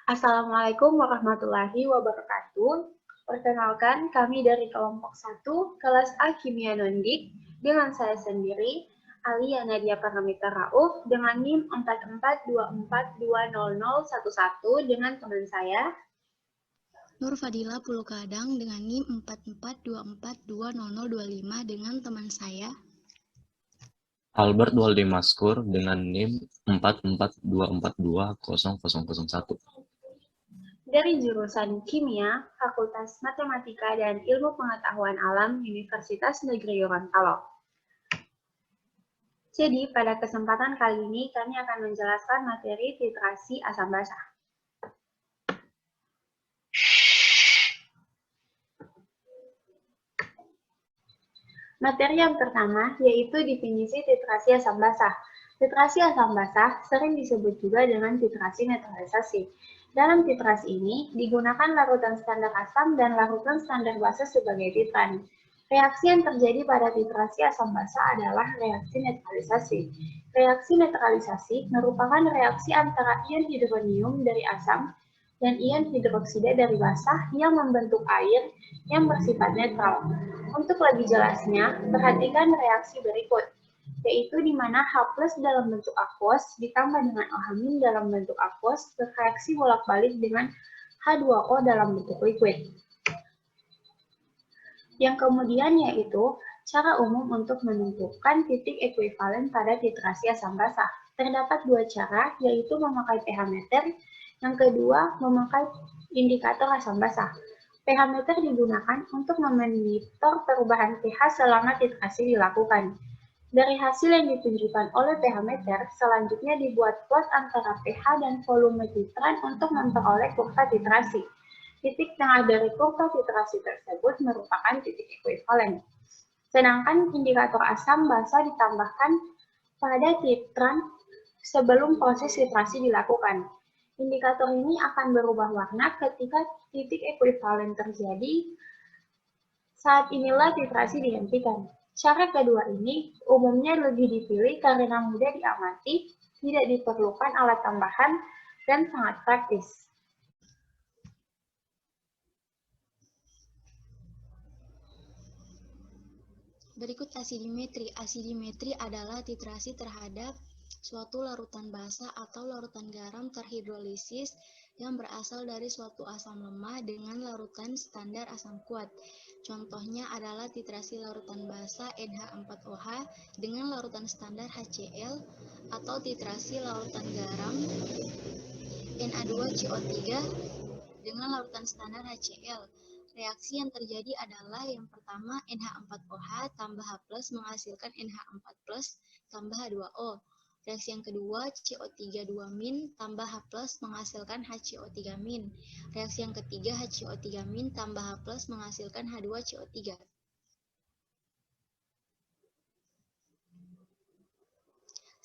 Assalamualaikum warahmatullahi wabarakatuh. Perkenalkan, kami dari kelompok 1, kelas A Kimia Nondik, dengan saya sendiri, Alia Nadia Paramita Rauf, dengan NIM 4424200011 dengan teman saya, Nur Fadila Pulukadang dengan NIM 4424200025 dengan teman saya, Albert Waldi Maskur dengan NIM 4424200001. dari jurusan Kimia, Fakultas Matematika dan Ilmu Pengetahuan Alam Universitas Negeri Gorontalo. Jadi, pada kesempatan kali ini kami akan menjelaskan materi titrasi asam basa. Materi yang pertama yaitu definisi titrasi asam basa. Titrasi asam basa sering disebut juga dengan titrasi netralisasi. Dalam titrasi ini digunakan larutan standar asam dan larutan standar basa sebagai titran. Reaksi yang terjadi pada titrasi asam basa adalah reaksi netralisasi. Reaksi netralisasi merupakan reaksi antara ion hidronium dari asam dan ion hidroksida dari basa yang membentuk air yang bersifat netral. Untuk lebih jelasnya, perhatikan reaksi berikut, yaitu di mana H+ dalam bentuk aqueous ditambah dengan OH- dalam bentuk aqueous bereaksi bolak-balik dengan H2O dalam bentuk liquid. Yang kemudian yaitu cara umum untuk menentukan titik ekuivalen pada titrasi asam basa. Terdapat dua cara, yaitu memakai pH meter, yang kedua memakai indikator asam basa. pH meter digunakan untuk memonitor perubahan pH selama titrasi dilakukan. Dari hasil yang ditunjukkan oleh pH meter, selanjutnya dibuat plot antara pH dan volume titran untuk memperoleh kurva titrasi. Titik tengah dari kurva titrasi tersebut merupakan titik ekuivalen. Sedangkan indikator asam basa ditambahkan pada titran sebelum proses titrasi dilakukan. Indikator ini akan berubah warna ketika titik ekuivalen terjadi. Saat inilah titrasi dihentikan. Cara kedua ini umumnya lebih dipilih karena mudah diamati, tidak diperlukan alat tambahan, dan sangat praktis. berikut asidimetri. Asidimetri adalah titrasi terhadap suatu larutan basa atau larutan garam terhidrolisis yang berasal dari suatu asam lemah dengan larutan standar asam kuat. Contohnya adalah titrasi larutan basa NH4OH dengan larutan standar HCl atau titrasi larutan garam Na2CO3 dengan larutan standar HCl. Reaksi yang terjadi adalah yang pertama NH4OH tambah H+ menghasilkan NH4+ tambah H2O. Reaksi yang kedua CO3 2- tambah H+ menghasilkan HCO3-. Reaksi yang ketiga HCO3- tambah H+ menghasilkan H2CO3.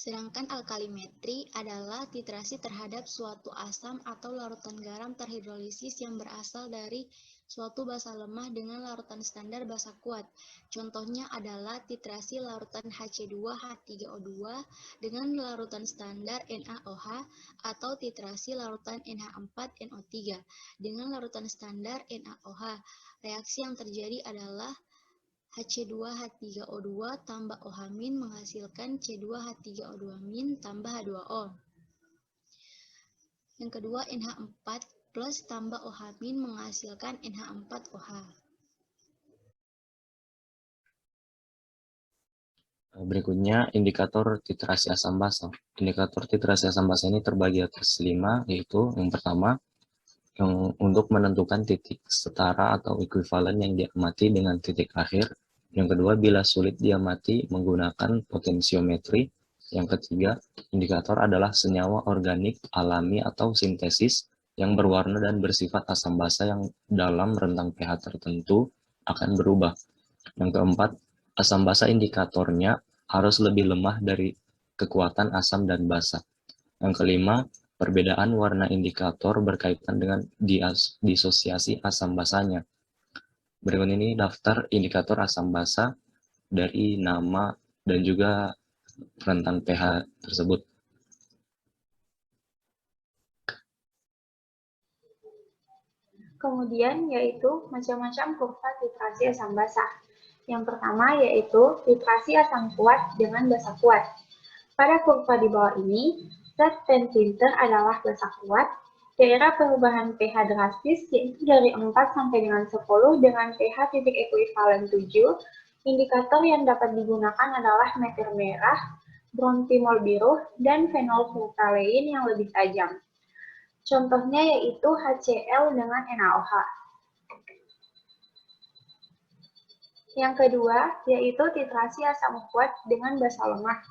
Sedangkan alkalimetri adalah titrasi terhadap suatu asam atau larutan garam terhidrolisis yang berasal dari suatu basa lemah dengan larutan standar basa kuat. Contohnya adalah titrasi larutan HC2H3O2 dengan larutan standar NaOH atau titrasi larutan NH4NO3 dengan larutan standar NaOH. Reaksi yang terjadi adalah H2H3O2 tambah OH- menghasilkan C2H3O2- tambah H2O. Yang kedua NH4+ tambah OH- menghasilkan NH4OH. Berikutnya, indikator titrasi asam basa. Indikator titrasi asam basa ini terbagi atas 5, yaitu yang pertama, yang untuk menentukan titik setara atau ekuivalen yang diamati dengan titik akhir. Yang kedua, bila sulit diamati menggunakan potensiometri. Yang ketiga, indikator adalah senyawa organik alami atau sintesis yang berwarna dan bersifat asam basa yang dalam rentang pH tertentu akan berubah. Yang keempat, asam basa indikatornya harus lebih lemah dari kekuatan asam dan basa. Yang kelima, perbedaan warna indikator berkaitan dengan disosiasi asam basanya. Berikut ini daftar indikator asam basa dari nama dan juga rentan pH tersebut. Kemudian yaitu macam-macam kurva titrasi asam basah. Yang pertama yaitu titrasi asam kuat dengan basa kuat. Pada kurva di bawah ini, zat pentilter adalah basa kuat, daerah perubahan pH drastis yaitu dari 4 sampai dengan 10 dengan pH titik ekuivalen 7. Indikator yang dapat digunakan adalah metil merah, bromtimol biru, dan fenolftalein yang lebih tajam. Contohnya yaitu HCl dengan NaOH. Yang kedua yaitu titrasi asam kuat dengan basa lemah.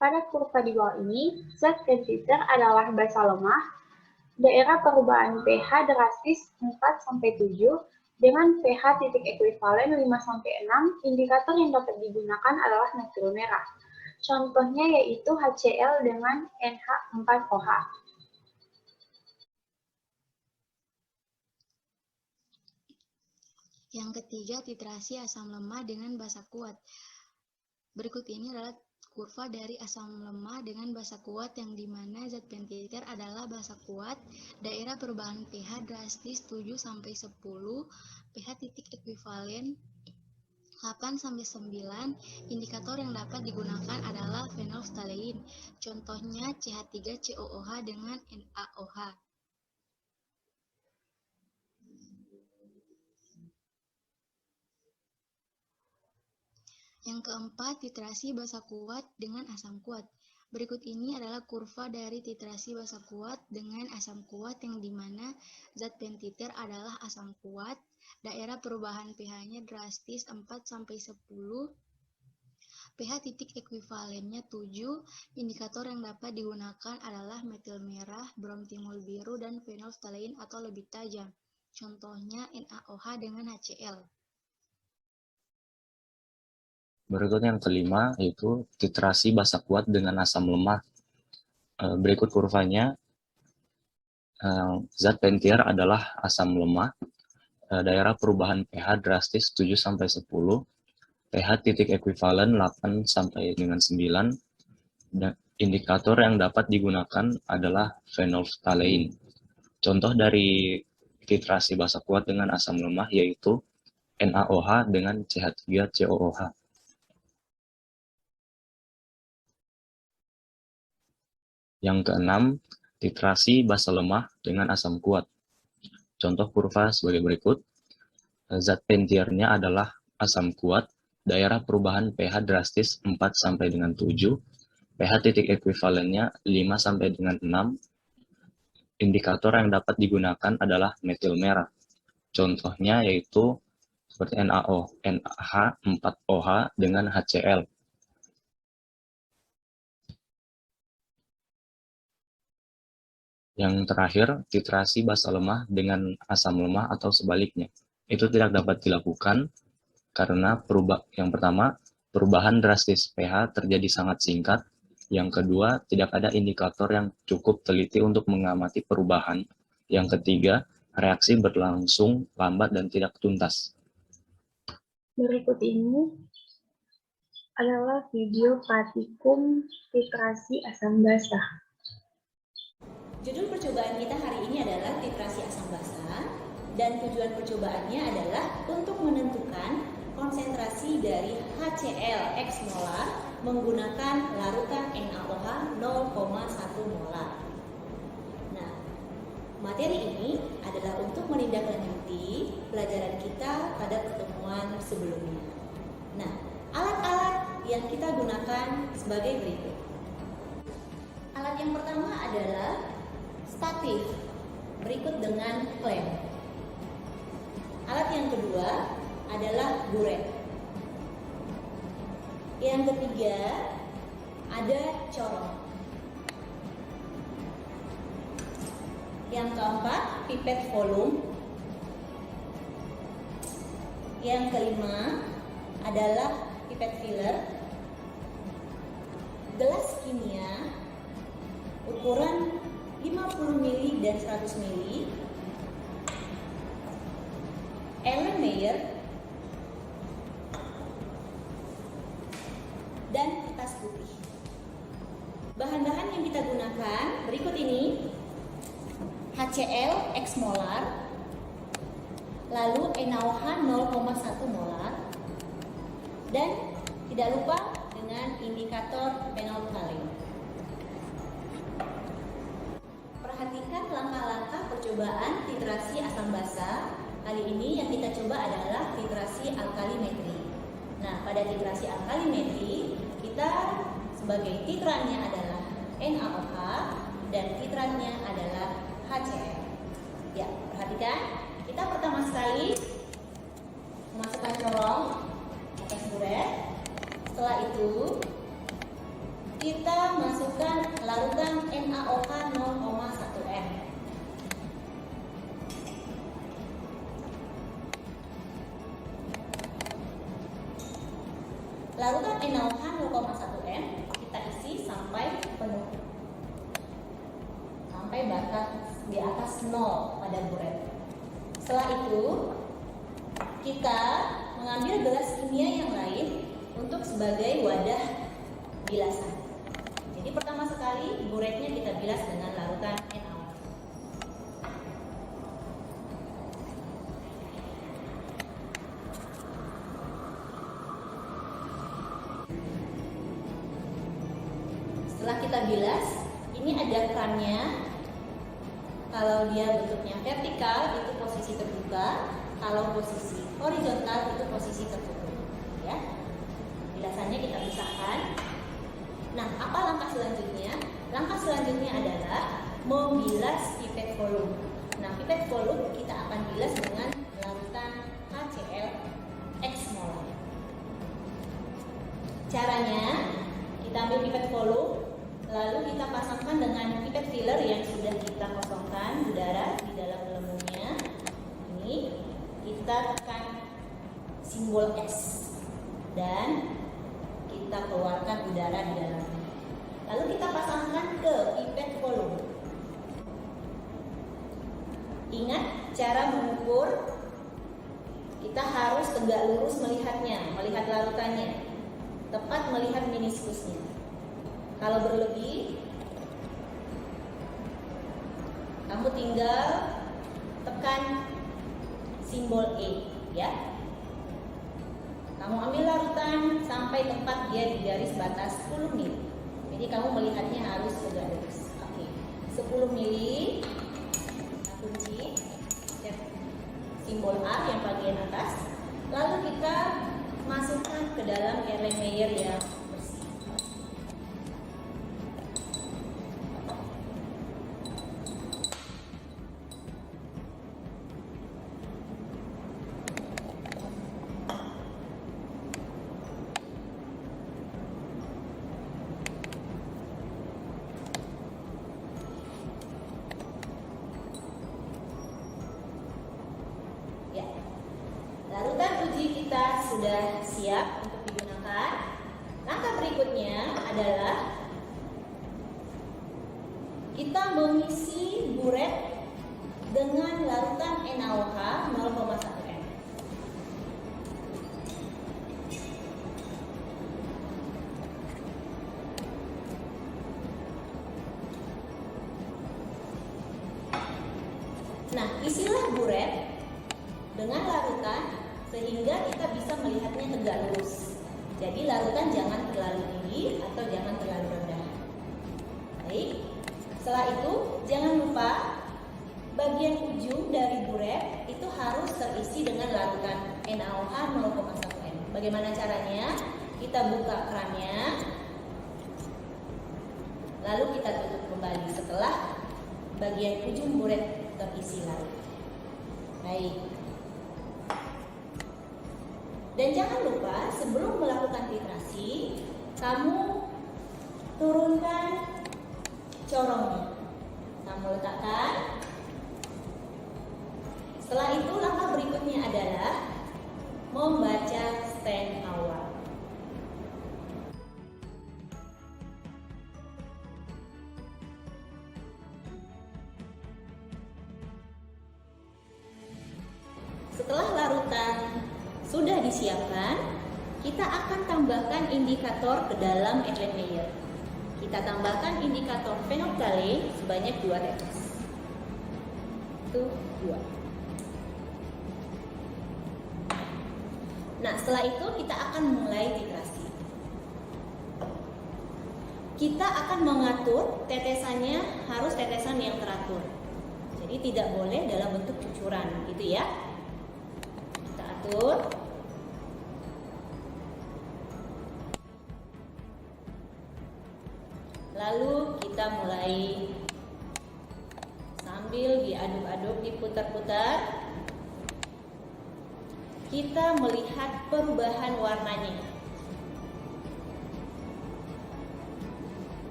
Pada kurva di bawah ini, zat pentilter adalah basa lemah, daerah perubahan pH drastis 4-7 dengan pH titik ekuivalen 5-6, indikator yang dapat digunakan adalah metil merah. Contohnya yaitu HCl dengan NH4OH. Yang ketiga, titrasi asam lemah dengan basa kuat. Berikut ini adalah kurva dari asam lemah dengan basa kuat yang dimana zat pentilter adalah basa kuat, daerah perubahan pH drastis 7-10, pH titik ekuivalen 8-9, indikator yang dapat digunakan adalah fenolftalein, contohnya CH3COOH dengan NaOH. Yang keempat, titrasi basa kuat dengan asam kuat. Berikut ini adalah kurva dari titrasi basa kuat dengan asam kuat yang dimana zat pentilter adalah asam kuat, daerah perubahan pH-nya drastis 4-10, pH titik ekuivalennya 7, indikator yang dapat digunakan adalah metil merah, bromtimol biru, dan fenolftalein atau lebih tajam. Contohnya NaOH dengan HCl. Berikut yang kelima yaitu titrasi basa kuat dengan asam lemah. Berikut kurvanya. Zat pentilter adalah asam lemah, daerah perubahan pH drastis 7-10, pH titik ekuivalen 8 sampai dengan 9, dan indikator yang dapat digunakan adalah fenolftalein. Contoh dari titrasi basa kuat dengan asam lemah yaitu NaOH dengan CH3COOH. Yang keenam, titrasi basa lemah dengan asam kuat. Contoh kurva sebagai berikut. Zat pentilternya adalah asam kuat, daerah perubahan pH drastis 4 sampai dengan 7, pH titik ekuivalennya 5 sampai dengan 6. Indikator yang dapat digunakan adalah metil merah. Contohnya yaitu seperti NaH4OH dengan HCl. Yang terakhir, titrasi basa lemah dengan asam lemah atau sebaliknya. Itu tidak dapat dilakukan karena yang pertama, perubahan drastis pH terjadi sangat singkat. Yang kedua, tidak ada indikator yang cukup teliti untuk mengamati perubahan. Yang ketiga, reaksi berlangsung lambat dan tidak tuntas. Berikut ini adalah video praktikum titrasi asam basah. Judul percobaan kita hari ini adalah titrasi asam basah, dan tujuan percobaannya adalah untuk menentukan konsentrasi dari HCl X molar menggunakan larutan NaOH 0,1 molar. Nah, materi ini adalah untuk menindaklanjuti pelajaran kita pada pertemuan sebelumnya. Nah, alat-alat yang kita gunakan sebagai berikut. Alat yang pertama adalah statif, berikut dengan klem. Alat yang kedua adalah buret. Yang ketiga ada corong. Yang keempat pipet volume. Yang kelima adalah pipet filler. Gelas kimia ukuran 50 ml dan 100 ml, Erlenmeyer, dan kertas putih. Bahan-bahan yang kita gunakan berikut ini: HCl X molar, lalu NaOH 0,1 molar, dan tidak lupa dengan indikator phenolphthalein. Perhatikan langkah-langkah percobaan titrasi asam basa. Kali ini yang kita coba adalah titrasi alkalimetri. Nah, pada titrasi alkalimetri, kita sebagai titrannya adalah NaOH dan titrannya adalah HCl. Ya, perhatikan. Kita pertama sekali memasukkan corong atas buret. Setelah itu, kita masukkan larutan NaOH 0,1 m. Larutan NaOH 0,1 m kita isi sampai penuh, sampai batas di atas 0 pada buret. Setelah itu, kita mengambil gelas kimia yang lain untuk sebagai wadah bilasan. Jadi pertama sekali buretnya kita bilas dengan larutan NaOH. Setelah kita bilas, ini ada kerannya. Kalau dia bentuknya vertikal itu posisi terbuka, kalau posisi horizontal itu posisi tertutup. Ya, bilasannya kita pisahkan. Nah, apa langkah selanjutnya? Langkah selanjutnya adalah membilas pipet volume. Nah, pipet volume kita akan bilas dengan larutan HCl X molar. Caranya, kita ambil pipet volume, lalu kita pasangkan dengan pipet filler yang sudah kita kosongkan udara di dalam gelembungnya. Ini kita tekan simbol S dan kita keluarkan udara di dalamnya. Lalu kita pasangkan ke pipet volume. Ingat cara mengukur, kita harus tegak lurus melihatnya, melihat larutannya, tepat melihat meniskusnya. Kalau berlebih, kamu tinggal tekan simbol E, ya. Kamu ambil larutan sampai tempat dia di garis batas 10 mili. Jadi kamu melihatnya harus tegak lurus. Oke, 10 mili. Kita kunci simbol A yang bagian atas. Lalu kita masukkan ke dalam Erlenmeyer yang bersih. Larutan uji kita sudah siap untuk digunakan. Langkah berikutnya adalah kita mengisi buret dengan larutan NaOH 0,1 m. Nah, isilah buret dengan larutan sehingga kita bisa melihatnya tegak lurus. Jadi larutan jangan terlalu tinggi atau jangan terlalu rendah. Baik. Setelah itu jangan lupa bagian ujung dari buret itu harus terisi dengan larutan NaOH 0,1 m. Bagaimana caranya? Kita buka kerannya, lalu kita tutup kembali setelah bagian ujung buret terisi larut. Baik. Dan jangan lupa sebelum melakukan titrasi, kamu turunkan corongnya. Kamu letakkan. Setelah itu langkah berikutnya adalah membaca stand awal. Setelah larutan sudah disiapkan, kita akan tambahkan indikator ke dalam Erlenmeyer. Kita tambahkan indikator phenolphthalein sebanyak 2 tetes. Itu 2. Nah, setelah itu kita akan mulai titrasi. Kita akan mengatur tetesannya harus tetesan yang teratur. Jadi tidak boleh dalam bentuk cucuran, gitu ya. Kita atur. Lalu kita mulai sambil diaduk-aduk, diputar-putar. Kita melihat perubahan warnanya.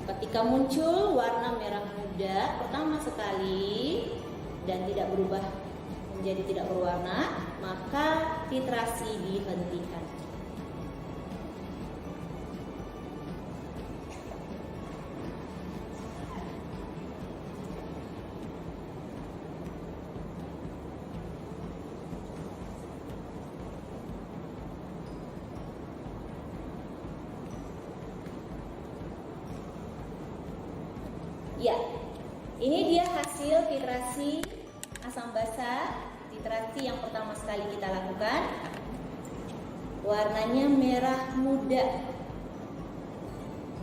Ketika muncul warna merah muda pertama sekali dan tidak berubah menjadi tidak berwarna, maka titrasi dihentikan. Ya, ini dia hasil titrasi asam basa, titrasi yang pertama sekali kita lakukan. Warnanya merah muda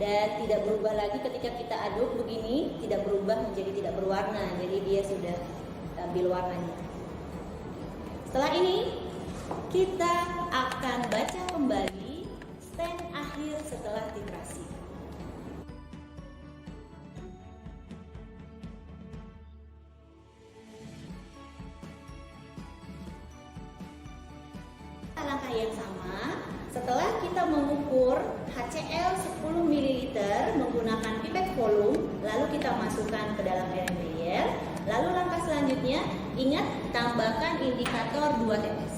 dan tidak berubah lagi ketika kita aduk begini, tidak berubah menjadi tidak berwarna, jadi dia sudah stabil warnanya. Setelah ini kita akan baca kembali stand akhir setelah titrasi. Langkah yang sama, setelah kita mengukur HCl 10 ml menggunakan pipet volume, lalu kita masukkan ke dalam air layer. Lalu langkah selanjutnya, ingat tambahkan indikator 2 tetes.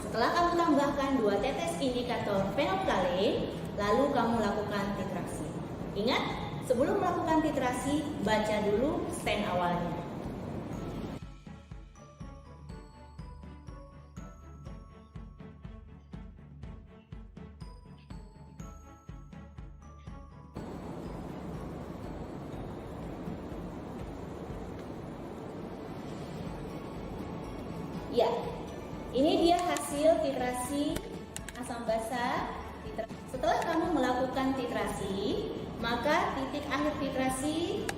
Setelah kamu tambahkan 2 tetes indikator phenolphthalein, lalu kamu lakukan titrasi. Ingat, sebelum melakukan titrasi, baca dulu stand awalnya. Ya, ini dia hasil titrasi asam basa. Setelah kamu melakukan titrasi, maka titik akhir titrasi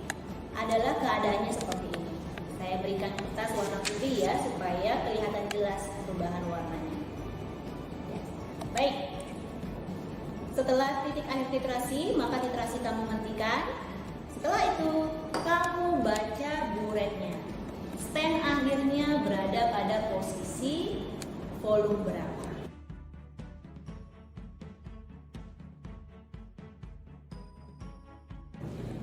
adalah keadaannya seperti ini. Saya berikan kertas warna putih ya, supaya kelihatan jelas perubahan warnanya. Ya. Baik, setelah titik akhir titrasi, maka titrasi kamu hentikan. Setelah itu, kamu baca buretnya. Stand akhirnya berada pada posisi volume berapa.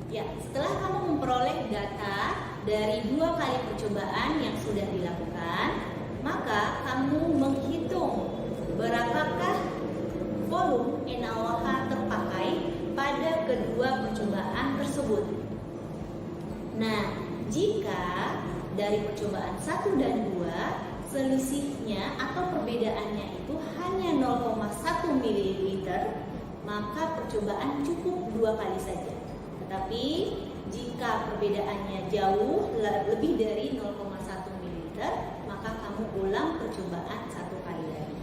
Ya, setelah kamu memperoleh data dari 2 kali percobaan yang sudah dilakukan, maka kamu menghitung berapakah volume NaOH terpakai pada kedua percobaan tersebut. Nah, jika dari percobaan 1 dan 2, selisihnya atau perbedaannya itu hanya 0,1 ml, maka percobaan cukup 2 kali saja. Tetapi jika perbedaannya jauh lebih dari 0,1 ml, maka kamu ulang percobaan 1 kali lagi.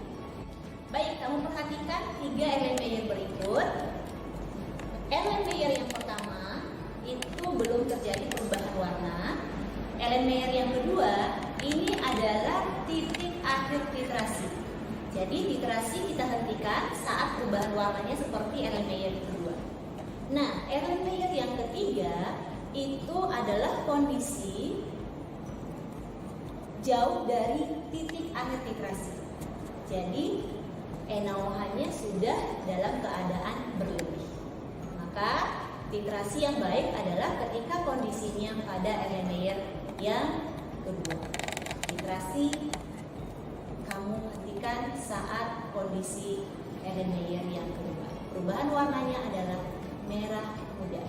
Baik, kamu perhatikan 3 elemen layer berikut. Elemen layer yang pertama itu belum terjadi perubahan warna. Elemen layer yang kedua, ini adalah titik akhir titrasi. Jadi titrasi kita hentikan saat perubahan warnanya seperti elemen layer kedua. Nah, elemen layer yang ketiga itu adalah kondisi jauh dari titik akhir titrasi. Jadi NaOH-nya sudah dalam keadaan berlebih. Maka titrasi yang baik adalah ketika kondisinya pada elemen layer yang kedua. Titrasi kamu hentikan saat kondisi elemen layer yang kedua. Perubahan warnanya adalah merah muda.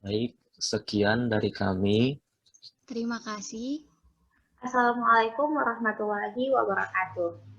Baik, sekian dari kami. Terima kasih. Assalamualaikum warahmatullahi wabarakatuh.